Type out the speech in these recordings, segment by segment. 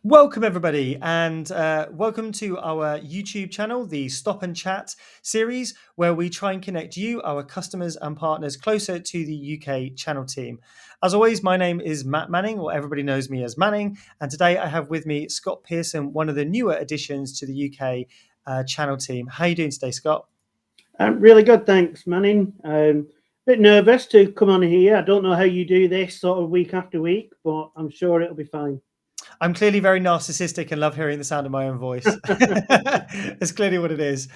Welcome, everybody, and welcome to our YouTube channel, the Stop and Chat series, where we try and connect you, our customers and partners, closer to the UK channel team. As always, my name is Matt Manning, or everybody knows me as Manning, and today I have with me Scott Pearson, one of the newer additions to the UK channel team. How are you doing today, Scott? Really good, thanks, Manning. Bit nervous to come on here. I don't know how you do this sort of week after week, but I'm sure it'll be fine. I'm clearly very narcissistic and love hearing the sound of my own voice. That's clearly what it is.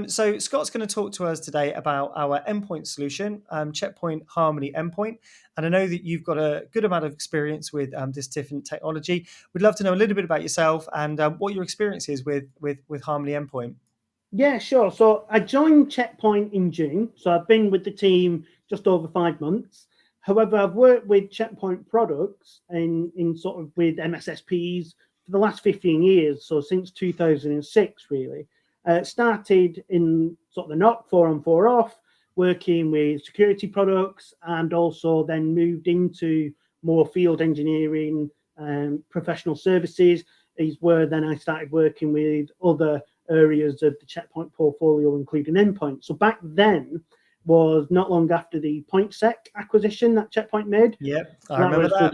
So Scott's going to talk to us today about our endpoint solution, Checkpoint Harmony Endpoint. And I know that you've got a good amount of experience with this different technology. We'd love to know a little bit about yourself and what your experience is with Harmony Endpoint. Yeah, sure. So I joined Checkpoint in June. So I've been with the team just over 5 months. However, I've worked with Checkpoint products in sort of with MSSPs for the last 15 years. So since 2006, really. Started in sort of the knock 4-on 4-off, working with security products, and also then moved into more field engineering, professional services is where then I started working with other areas of the Checkpoint portfolio, including Endpoint. So back then was not long after the PointSec acquisition that Checkpoint made. Yep, So I remember that.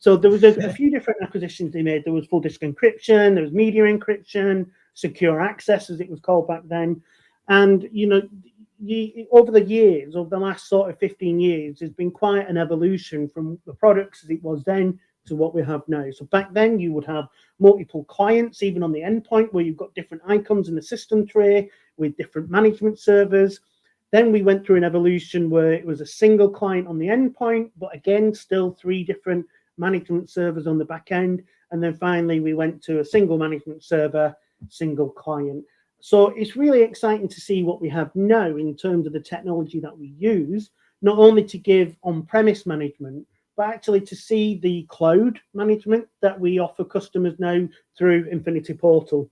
So there was a few different acquisitions they made. There was full disk encryption, there was media encryption, secure access, as it was called back then. And, over the years, over the last sort of 15 years, there's been quite an evolution from the products as it was then to what we have now. So back then you would have multiple clients, even on the endpoint, where you've got different icons in the system tray with different management servers. Then we went through an evolution where it was a single client on the endpoint, but again, still 3 different management servers on the back end. And then finally, we went to a single management server, single client. So it's really exciting to see what we have now in terms of the technology that we use, not only to give on-premise management, but actually to see the cloud management that we offer customers now through Infinity Portal.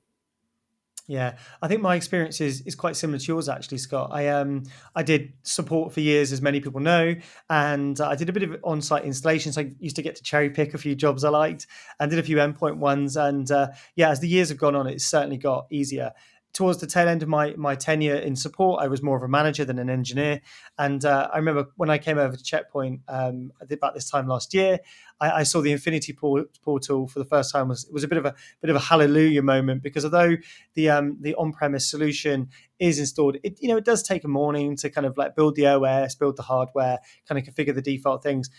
Yeah, I think my experience is quite similar to yours, actually, Scott. I did support for years, as many people know, and I did a bit of on-site installations. I used to get to cherry pick a few jobs I liked, and did a few endpoint ones. And yeah, as the years have gone on, it's certainly got easier. Towards the tail end of my tenure in support, I was more of a manager than an engineer. And I remember when I came over to Checkpoint, I did about this time last year. I saw the Infinity Portal for the first time. It was a bit of a hallelujah moment, because although the on-premise solution is installed, it does take a morning to kind of like build the OS, build the hardware, kind of configure the default things.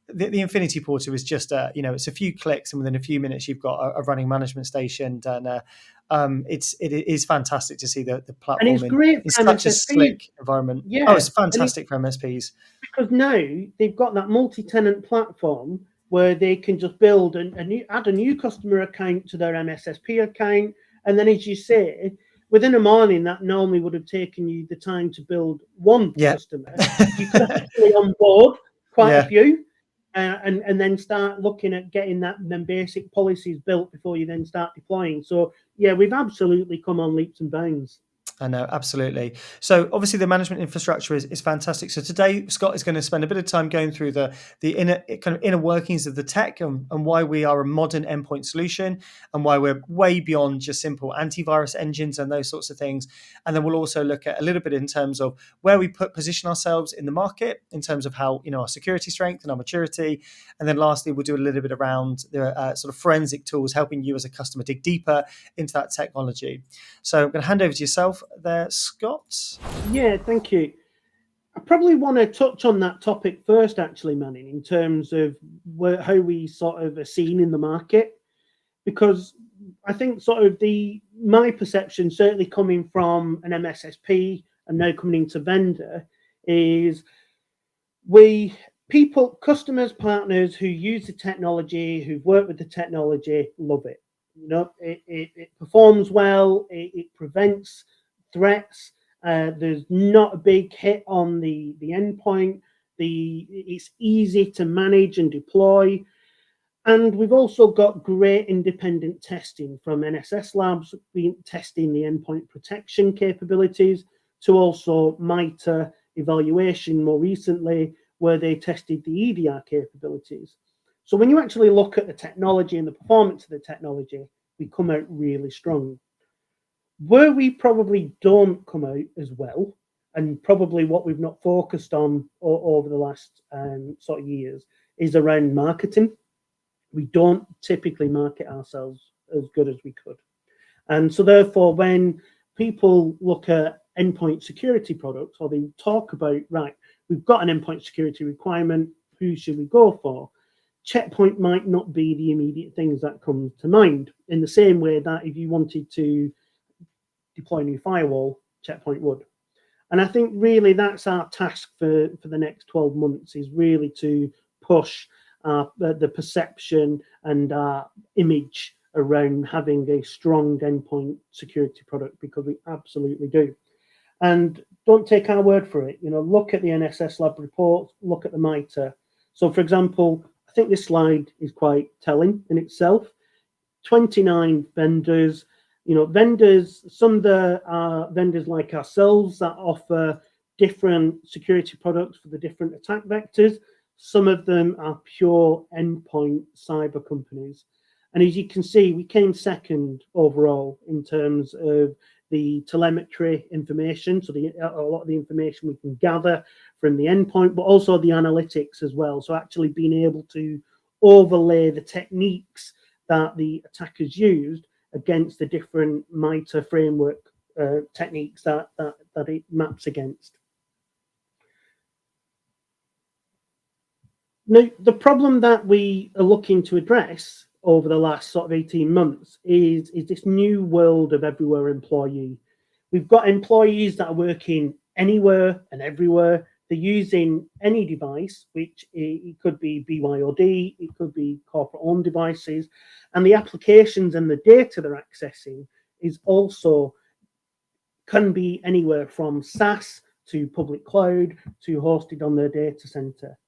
The Infinity Portal is just it's a few clicks, and within a few minutes you've got a running management station, and it is fantastic to see the And platform it's great in for such a MSSPs. slick environment. Oh, Yeah. it's fantastic for MSPs. Because now they've got that multi-tenant platform where they can just build add a new customer account to their MSSP account. And then, as you say, within a morning, that normally would have taken you the time to build one Yeah. customer. You could actually onboard quite a Yeah. few. And then start looking at getting them basic policies built before you then start deploying. So yeah, we've absolutely come on leaps and bounds. I know, absolutely. So obviously the management infrastructure is fantastic. So today Scott is going to spend a bit of time going through the inner workings of the tech, and why we are a modern endpoint solution, and why we're way beyond just simple antivirus engines and those sorts of things. And then we'll also look at a little bit in terms of where we position ourselves in the market, in terms of how our security strength and our maturity. And then lastly, we'll do a little bit around the sort of forensic tools, helping you as a customer dig deeper into that technology. So I'm going to hand over to yourself there, Scott. Yeah, thank you. I probably want to touch on that topic first, actually, Manning, in terms of how we sort of are seen in the market, because I think sort of my perception, certainly coming from an MSSP and now coming into vendor, is customers, partners who use the technology, who've worked with the technology, love it. It performs well. It prevents threats. There's not a big hit on the endpoint. It's easy to manage and deploy. And we've also got great independent testing from NSS Labs, testing the endpoint protection capabilities, to also MITRE evaluation more recently, where they tested the EDR capabilities. So when you actually look at the technology and the performance of the technology, we come out really strong. Where we probably don't come out as well, and probably what we've not focused on over the last sort of years, is around marketing. We don't typically market ourselves as good as we could. And so therefore, when people look at endpoint security products, or they talk about, right, we've got an endpoint security requirement, who should we go for? Checkpoint might not be the immediate things that come to mind, in the same way that if you wanted to deploy a new firewall, Checkpoint would. And I think really that's our task for the next 12 months, is really to push the perception and our image around having a strong endpoint security product, because we absolutely do. And don't take our word for it. Look at the NSS Lab report, look at the MITRE. So, for example, I think this slide is quite telling in itself. 29 vendors. Vendors, some of the vendors like ourselves that offer different security products for the different attack vectors. Some of them are pure endpoint cyber companies. And as you can see, we came second overall in terms of the telemetry information. So a lot of the information we can gather from the endpoint, but also the analytics as well. So actually being able to overlay the techniques that the attackers used against the different MITRE framework techniques that it maps against. Now, the problem that we are looking to address over the last sort of 18 months is this new world of everywhere employee. We've got employees that are working anywhere and everywhere. They're using any device, which it could be BYOD, it could be corporate-owned devices, and the applications and the data they're accessing is also can be anywhere from SaaS to public cloud to hosted on their data center.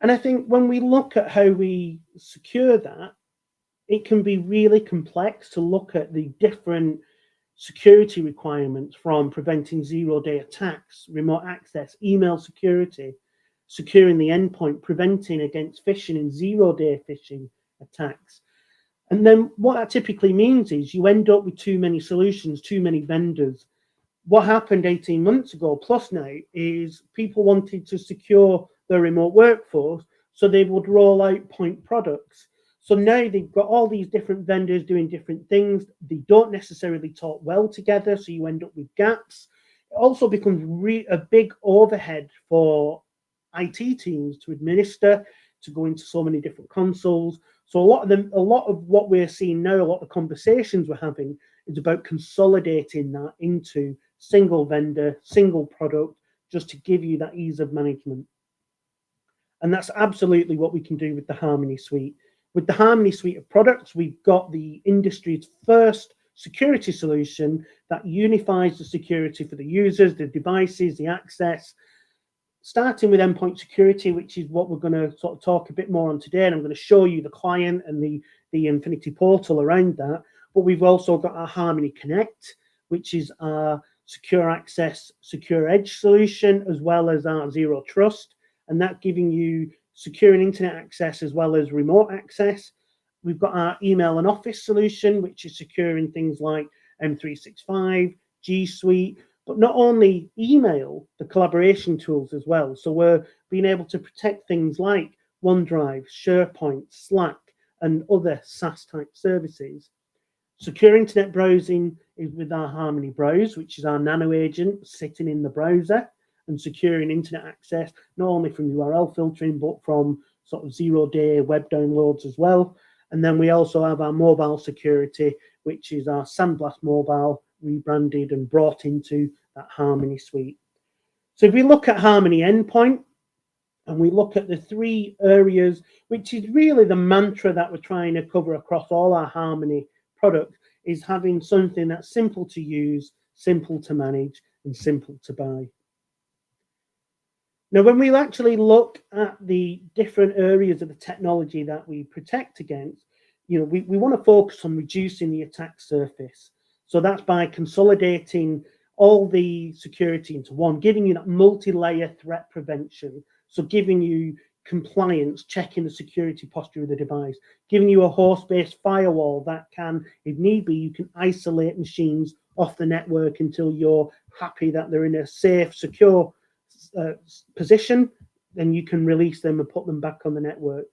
And I think when we look at how we secure that, it can be really complex to look at the different security requirements, from preventing zero-day attacks, remote access, email security, securing the endpoint, preventing against phishing and zero-day phishing attacks. And then what that typically means is you end up with too many solutions, too many vendors. What happened 18 months ago plus now is people wanted to secure their remote workforce, so they would roll out point products. So now they've got all these different vendors doing different things. They don't necessarily talk well together, so you end up with gaps. It also becomes a big overhead for IT teams to administer, to go into so many different consoles. So a lot of what we're seeing now, a lot of the conversations we're having, is about consolidating that into single vendor, single product, just to give you that ease of management. And that's absolutely what we can do with the Harmony Suite. With the Harmony Suite of products, we've got the industry's first security solution that unifies the security for the users, the devices, the access, starting with endpoint security, which is what we're going to sort of talk a bit more on today. And I'm going to show you the client and the Infinity portal around that. But we've also got our Harmony Connect, which is our secure access, secure edge solution, as well as our zero trust. And that giving you secure internet access as well as remote access. We've got our email and office solution, which is securing things like M365, G Suite, but not only email, the collaboration tools as well. So we're being able to protect things like OneDrive, SharePoint, Slack, and other SaaS type services. Secure internet browsing is with our Harmony Browse, which is our nano agent sitting in the browser and securing internet access, not only from URL filtering, but from sort of zero-day web downloads as well. And then we also have our mobile security, which is our Sandblast Mobile, rebranded and brought into that Harmony Suite. So if we look at Harmony Endpoint, and we look at the three areas, which is really the mantra that we're trying to cover across all our Harmony products, is having something that's simple to use, simple to manage, and simple to buy. Now, when we actually look at the different areas of the technology that we protect against, we want to focus on reducing the attack surface. So that's by consolidating all the security into one, giving you that multi-layer threat prevention. So giving you compliance, checking the security posture of the device, giving you a host-based firewall that can, if need be, you can isolate machines off the network until you're happy that they're in a safe, secure uh, position. Then you can release them and put them back on the network.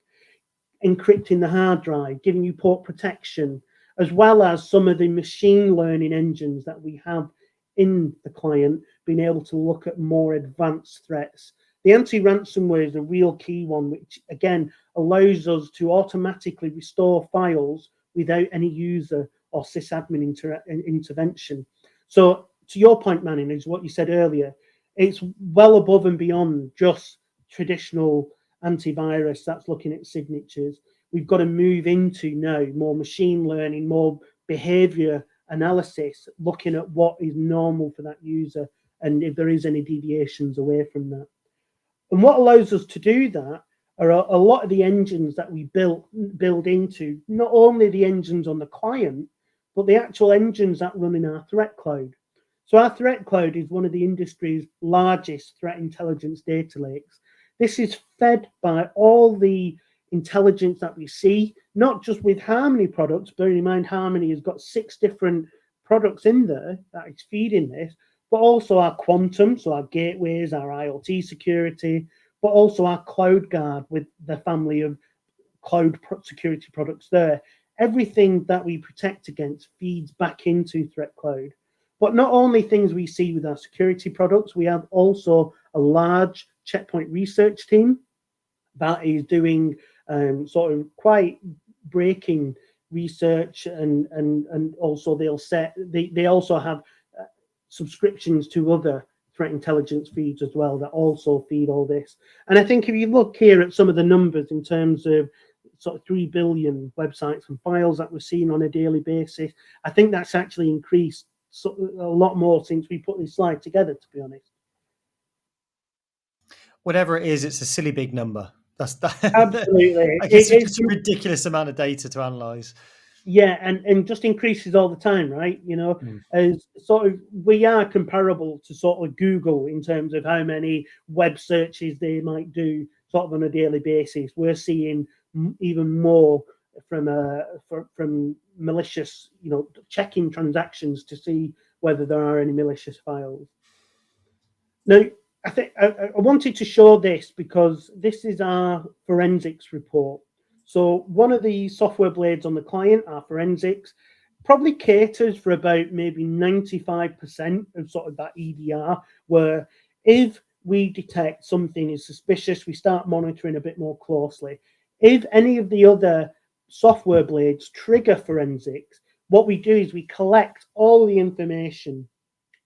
Encrypting the hard drive, giving you port protection, as well as some of the machine learning engines that we have in the client, being able to look at more advanced threats. The anti-ransomware is a real key one, which again allows us to automatically restore files without any user or sysadmin intervention. So to your point, Manning, is what you said earlier, it's well above and beyond just traditional antivirus that's looking at signatures. We've got to move into now more machine learning, more behavior analysis, looking at what is normal for that user and if there is any deviations away from that. And what allows us to do that are a lot of the engines that we build into, not only the engines on the client, but the actual engines that run in our threat cloud. So our threat cloud is one of the industry's largest threat intelligence data lakes. This is fed by all the intelligence that we see, not just with Harmony products, bearing in mind Harmony has got 6 different products in there that is feeding this, but also our quantum, so our gateways, our IoT security, but also our cloud guard with the family of cloud security products there. Everything that we protect against feeds back into Threat Cloud. But not only things we see with our security products, we have also a large checkpoint research team that is doing sort of quite breaking research, and also they also have subscriptions to other threat intelligence feeds as well that also feed all this. And I think if you look here at some of the numbers in terms of sort of 3 billion websites and files that we're seeing on a daily basis, I think that's actually increased a lot more since we put this slide together, to be honest. Whatever it is, it's a silly big number. That's that. Absolutely. I guess it's just a ridiculous amount of data to analyze. Yeah, and just increases all the time, right? As sort of we are comparable to sort of Google in terms of how many web searches they might do sort of on a daily basis. We're seeing even more from malicious, checking transactions to see whether there are any malicious files. Now, I think I wanted to show this because this is our forensics report. So one of the software blades on the client, our forensics, probably caters for about maybe 95% of sort of that EDR, where if we detect something is suspicious, we start monitoring a bit more closely. If any of the other software blades trigger forensics, what we do is we collect all the information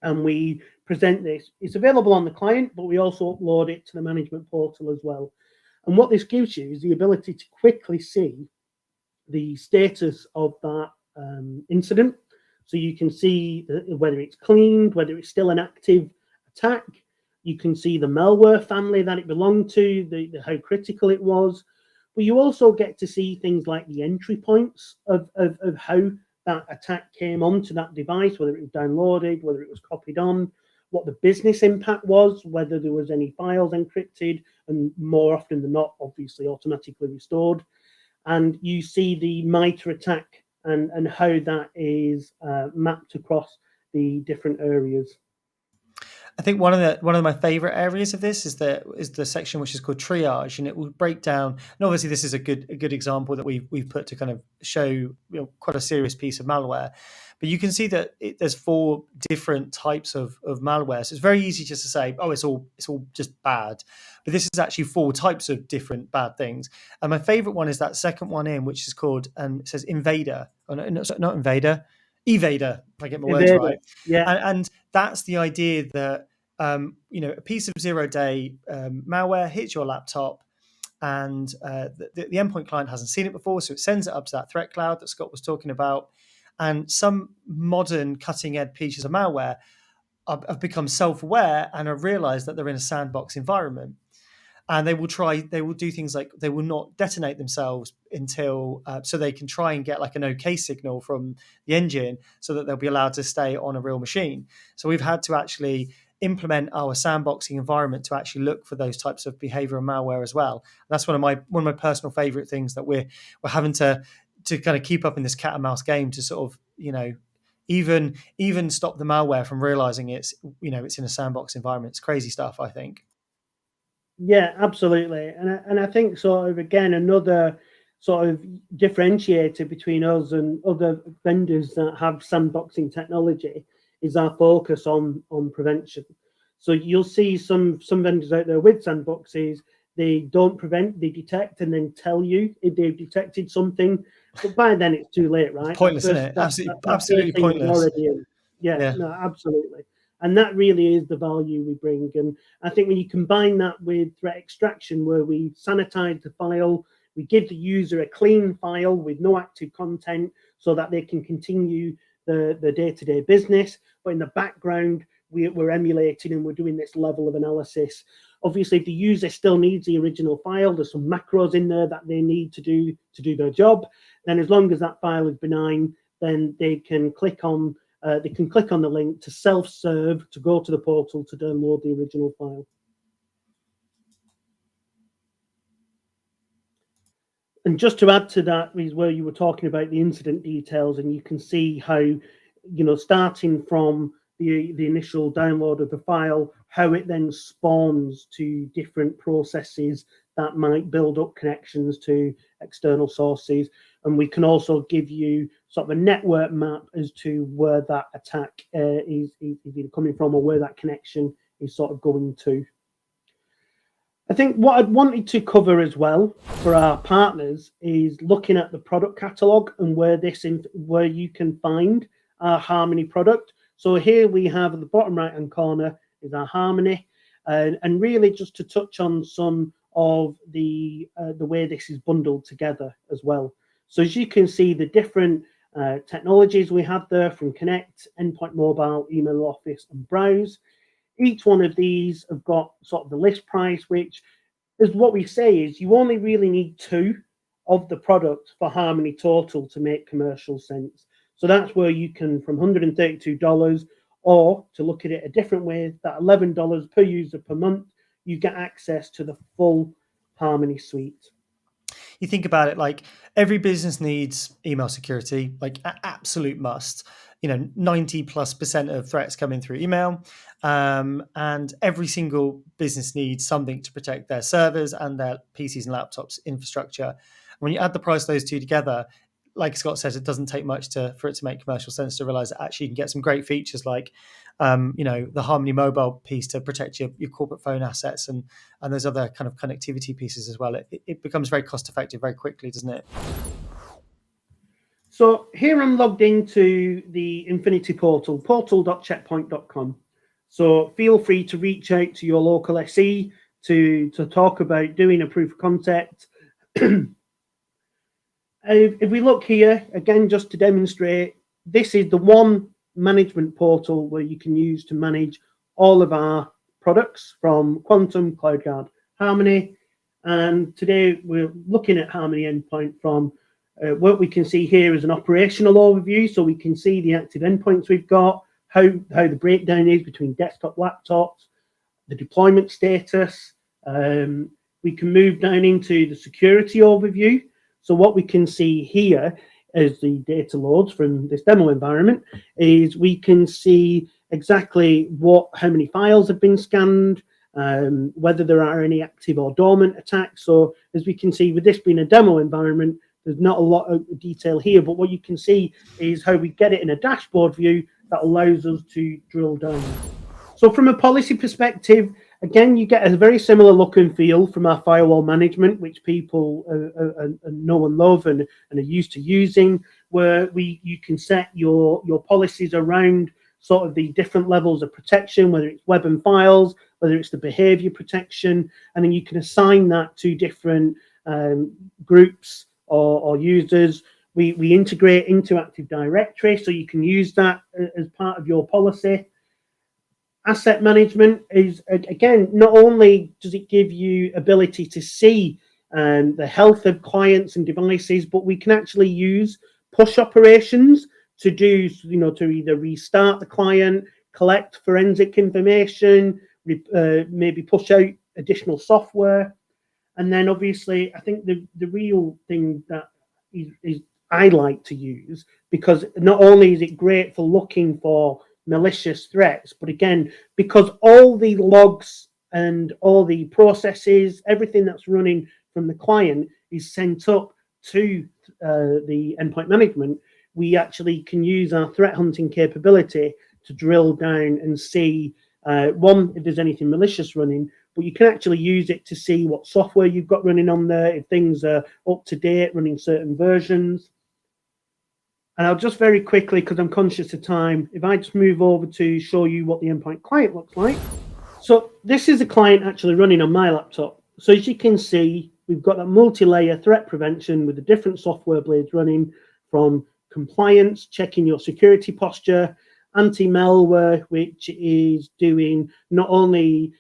and we present this. It's available on the client, but we also upload it to the management portal as well. And what this gives you is the ability to quickly see the status of that incident. So you can see whether it's cleaned, whether it's still an active attack. You can see the malware family that it belonged to, how critical it was. But you also get to see things like the entry points of how that attack came onto that device, whether it was downloaded, whether it was copied on, what the business impact was, whether there was any files encrypted, and more often than not, obviously automatically restored. And you see the MITRE attack and how that is mapped across the different areas. I think one of my favorite areas of this is the section which is called triage, and it will break down. And obviously, this is a good example that we've put to kind of show quite a serious piece of malware. But you can see that there's 4 different types of malware. So it's very easy just to say, oh, it's all just bad. But this is actually 4 types of different bad things. And my favorite one is that second one in, which is called it says invader. Oh, no, not invader. Evader, if I get my words right. Yeah. And that's the idea that a piece of 0-day malware hits your laptop, and the endpoint client hasn't seen it before, so it sends it up to that threat cloud that Scott was talking about. And some modern cutting-edge pieces of malware have become self-aware and have realized that they're in a sandbox environment. And they will do things like they will not detonate themselves until so they can try and get like an OK signal from the engine so that they'll be allowed to stay on a real machine. So we've had to actually implement our sandboxing environment to actually look for those types of behavioral malware as well. That's one of my personal favorite things that we're having to kind of keep up in this cat and mouse game to sort of, even stop the malware from realizing it's in a sandbox environment. It's crazy stuff, I think. Yeah, absolutely. And I think sort of again another sort of differentiator between us and other vendors that have sandboxing technology is our focus on prevention. So you'll see some vendors out there with sandboxes, they don't prevent, they detect and then tell you if they've detected something. But by then it's too late, It's right? pointless, isn't it? That Absolutely first thing is pointless. already in. Yeah, Yeah. no, absolutely. And that really is the value we bring. And I think when you combine that with threat extraction, where we sanitize the file, we give the user a clean file with no active content so that they can continue the day-to-day business. But in the background, we're emulating and we're doing this level of analysis. Obviously, if the user still needs the original file, there's some macros in there that they need to do their job. Then as long as that file is benign, then they can click on the link to self-serve to go to the portal to download the original file. And just to add to that is where you were talking about the incident details, and you can see how, starting from the initial download of the file, how it then spawns to different processes that might build up connections to external sources. And we can also give you sort of a network map as to where that attack is either coming from or where that connection is sort of going to. I think what I'd wanted to cover as well for our partners is looking at the product catalog and where you can find our Harmony product. So here we have at the bottom right hand corner is our Harmony, and really just to touch on some of the way this is bundled together as well. So as you can see, the different technologies we have there from Connect, Endpoint Mobile, Email Office, and Browse. Each one of these have got sort of the list price, which is what we say is you only really need two of the product for Harmony Total to make commercial sense. So that's where you can, from $132, or to look at it a different way, that $11 per user per month, you get access to the full Harmony suite. You think about it, like every business needs email security, like absolute must. 90+% of threats coming through email, and every single business needs something to protect their servers and their PCs and laptops infrastructure. When you add the price of those two together, like Scott says, it doesn't take much for it to make commercial sense to realize that actually you can get some great features like, the Harmony Mobile piece to protect your corporate phone assets and those other kind of connectivity pieces as well. It becomes very cost effective very quickly, doesn't it? So here I'm logged into the Infinity portal, portal.checkpoint.com. So feel free to reach out to your local SE to talk about doing a proof of concept. If we look here, again, just to demonstrate, this is the one management portal where you can use to manage all of our products from Quantum, CloudGuard, Harmony. And today we're looking at Harmony Endpoint from what we can see here is an operational overview. So we can see the active endpoints we've got, how the breakdown is between desktop, laptops, the deployment status. We can move down into the security overview. So what we can see here as the data loads from this demo environment is we can see exactly how many files have been scanned, whether there are any active or dormant attacks. So as we can see with this being a demo environment, there's not a lot of detail here, but what you can see is how we get it in a dashboard view that allows us to drill down. So from a policy perspective, again, you get a very similar look and feel from our firewall management, which people know and love and are used to using, where you can set your policies around sort of the different levels of protection, whether it's web and files, whether it's the behavior protection, and then you can assign that to different groups or users. We integrate into Active Directory, so you can use that as part of your policy. Asset management is, again, not only does it give you ability to see the health of clients and devices, but we can actually use push operations to do, to either restart the client, collect forensic information, maybe push out additional software. And then obviously, I think the real thing that is I like to use, because not only is it great for looking for malicious threats, but again, because all the logs and all the processes, everything that's running from the client is sent up to the endpoint management, we actually can use our threat hunting capability to drill down and see, one, if there's anything malicious running, but you can actually use it to see what software you've got running on there, if things are up to date, running certain versions. And I'll just very quickly, because I'm conscious of time, if I just move over to show you what the endpoint client looks like. So this is a client actually running on my laptop. So as you can see, we've got that multi-layer threat prevention with the different software blades running, from compliance, checking your security posture, anti-malware, which is doing not only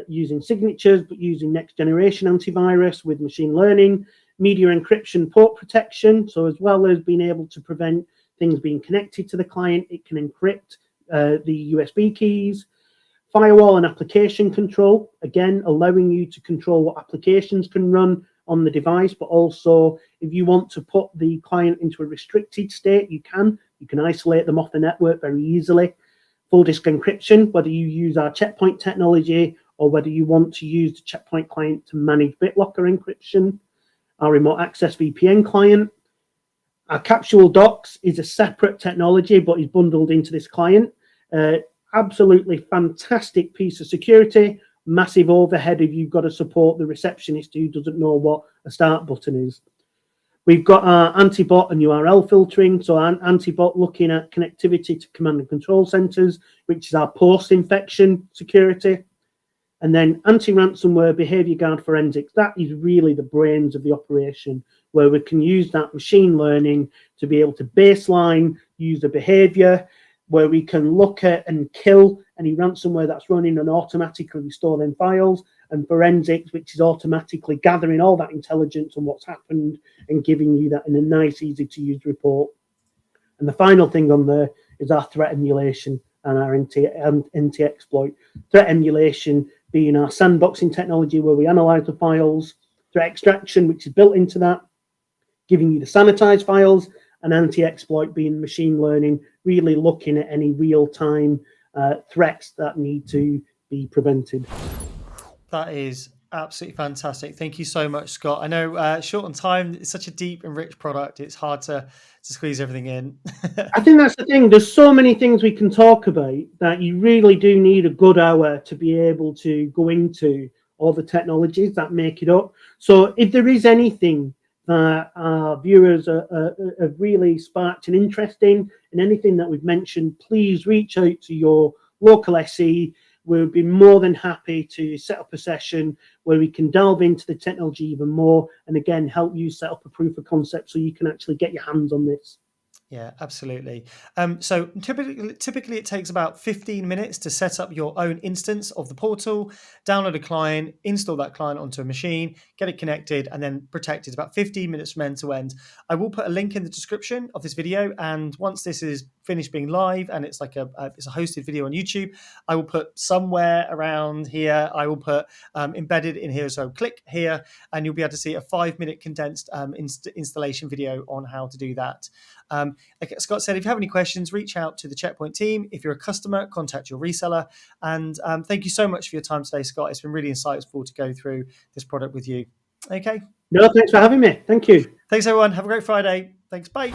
using signatures, but using next generation antivirus with machine learning, media encryption, port protection. So as well as being able to prevent things being connected to the client, it can encrypt the USB keys. Firewall and application control, again, allowing you to control what applications can run on the device, but also if you want to put the client into a restricted state, you can. You can isolate them off the network very easily. Full disk encryption, whether you use our checkpoint technology or whether you want to use the checkpoint client to manage BitLocker encryption. Our remote access VPN client. Our capsule docs is a separate technology, but is bundled into this client. Absolutely fantastic piece of security, massive overhead if you've got to support the receptionist who doesn't know what a start button is. We've got our anti-bot and URL filtering. So our anti-bot looking at connectivity to command and control centers, which is our post-infection security. And then anti-ransomware behavior guard forensics. That is really the brains of the operation, where we can use that machine learning to be able to baseline user behavior, where we can look at and kill any ransomware that's running and automatically restore them files, and forensics, which is automatically gathering all that intelligence on what's happened and giving you that in a nice, easy to use report. And the final thing on there is our threat emulation and our anti-exploit. Threat emulation being our sandboxing technology, where we analyze the files, threat extraction, which is built into that, giving you the sanitized files, and anti-exploit being machine learning, really looking at any real-time threats that need to be prevented. That is absolutely fantastic. Thank you so much, Scott. I know short on time, it's such a deep and rich product. It's hard to squeeze everything in. I think that's the thing. There's so many things we can talk about that you really do need a good hour to be able to go into all the technologies that make it up. So if there is anything that our viewers have really sparked an interest in anything that we've mentioned, please reach out to your local SE. We'll be more than happy to set up a session where we can delve into the technology even more, and again, help you set up a proof of concept so you can actually get your hands on this. Yeah, absolutely. So typically it takes about 15 minutes to set up your own instance of the portal, download a client, install that client onto a machine, get it connected, and then protect it. About 15 minutes from end to end. I will put a link in the description of this video, and once this is finished being live and it's like it's a hosted video on YouTube, I will put somewhere around here. I will put embedded in here. So click here, and you'll be able to see a 5-minute condensed installation video on how to do that. Like Scott said, if you have any questions, reach out to the Checkpoint team. If you're a customer, contact your reseller. And thank you so much for your time today, Scott. It's been really insightful to go through this product with you. Okay. No, thanks for having me. Thank you. Thanks, everyone. Have a great Friday. Thanks. Bye.